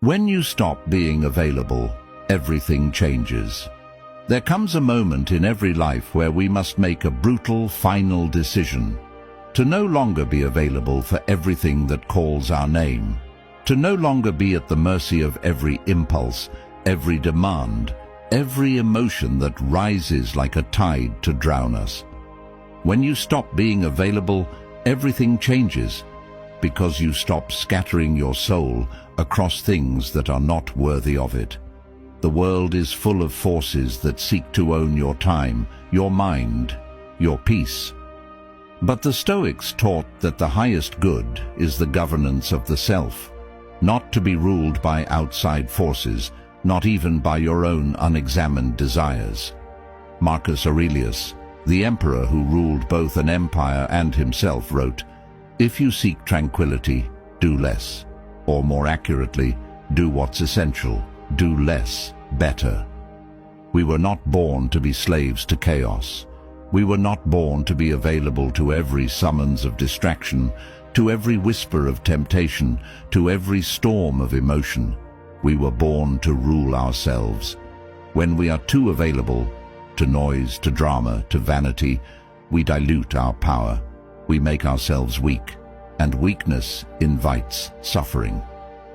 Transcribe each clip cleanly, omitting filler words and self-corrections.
When you stop being available, everything changes. There comes a moment in every life where we must make a brutal, final decision. To no longer be available for everything that calls our name. To no longer be at the mercy of every impulse, every demand, every emotion that rises like a tide to drown us. When you stop being available, everything changes, because you stop scattering your soul across things that are not worthy of it. The world is full of forces that seek to own your time, your mind, your peace. But the Stoics taught that the highest good is the governance of the self, not to be ruled by outside forces, not even by your own unexamined desires. Marcus Aurelius, the emperor who ruled both an empire and himself, wrote, "If you seek tranquility, do less. Or more accurately, do what's essential, do less, better." We were not born to be slaves to chaos. We were not born to be available to every summons of distraction, to every whisper of temptation, to every storm of emotion. We were born to rule ourselves. When we are too available, to noise, to drama, to vanity, we dilute our power. We make ourselves weak, and weakness invites suffering.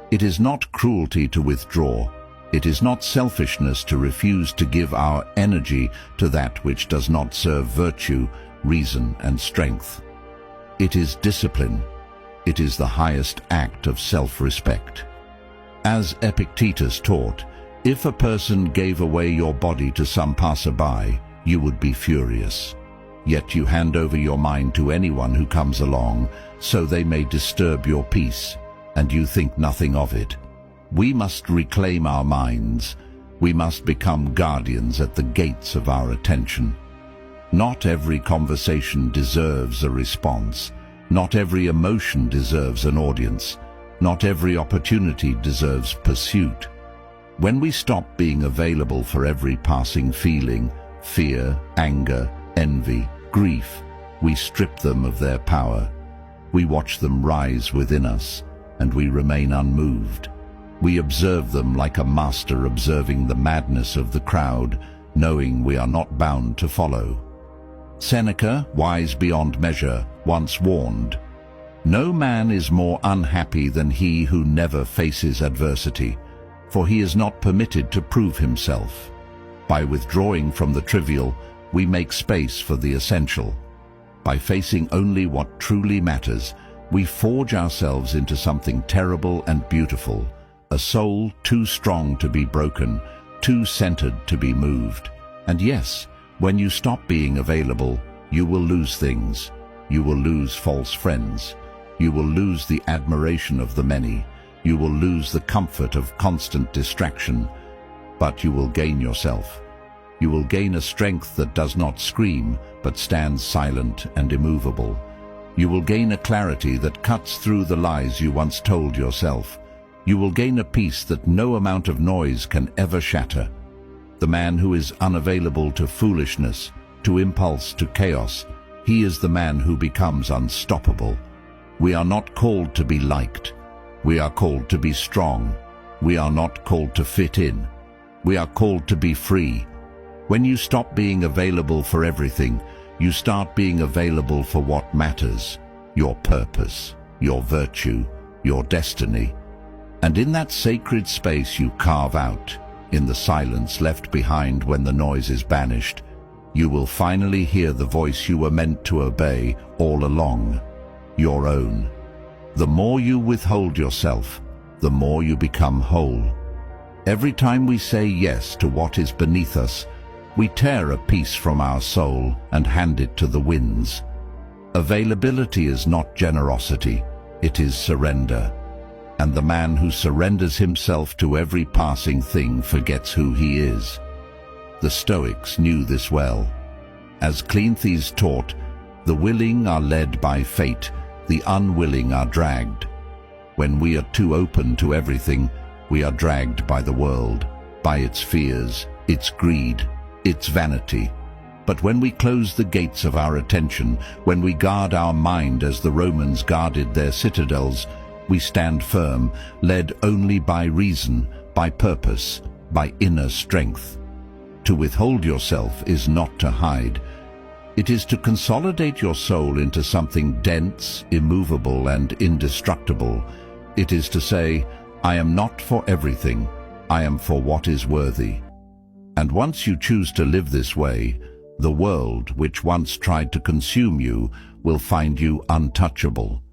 It is not cruelty to withdraw. It is not selfishness to refuse to give our energy to that which does not serve virtue, reason, and strength. It is discipline. It is the highest act of self-respect. As Epictetus taught, if a person gave away your body to some passerby, you would be furious. Yet you hand over your mind to anyone who comes along, so they may disturb your peace, and you think nothing of it. We must reclaim our minds. We must become guardians at the gates of our attention. Not every conversation deserves a response. Not every emotion deserves an audience. Not every opportunity deserves pursuit. When we stop being available for every passing feeling, fear, anger, envy, grief, we strip them of their power. We watch them rise within us, and we remain unmoved. We observe them like a master observing the madness of the crowd, knowing we are not bound to follow. Seneca, wise beyond measure, once warned, "No man is more unhappy than he who never faces adversity, for he is not permitted to prove himself." By withdrawing from the trivial, we make space for the essential. By facing only what truly matters, we forge ourselves into something terrible and beautiful, a soul too strong to be broken, too centered to be moved. And yes, when you stop being available, you will lose things. You will lose false friends. You will lose the admiration of the many. You will lose the comfort of constant distraction. But you will gain yourself. You will gain a strength that does not scream, but stands silent and immovable. You will gain a clarity that cuts through the lies you once told yourself. You will gain a peace that no amount of noise can ever shatter. The man who is unavailable to foolishness, to impulse, to chaos, he is the man who becomes unstoppable. We are not called to be liked. We are called to be strong. We are not called to fit in. We are called to be free. When you stop being available for everything, you start being available for what matters, your purpose, your virtue, your destiny. And in that sacred space you carve out, in the silence left behind when the noise is banished, you will finally hear the voice you were meant to obey all along, your own. The more you withhold yourself, the more you become whole. Every time we say yes to what is beneath us, we tear a piece from our soul and hand it to the winds. Availability is not generosity, it is surrender. And the man who surrenders himself to every passing thing forgets who he is. The Stoics knew this well. As Cleanthes taught, the willing are led by fate, the unwilling are dragged. When we are too open to everything, we are dragged by the world, by its fears, its greed, its vanity. But when we close the gates of our attention, when we guard our mind as the Romans guarded their citadels, We stand firm, led only by reason, by purpose, by inner strength. To withhold yourself is not to hide. It is to consolidate your soul into something dense, immovable, and indestructible. It is to say, I am not for everything, I am for what is worthy. And once you choose to live this way, the world, which once tried to consume you, will find you untouchable.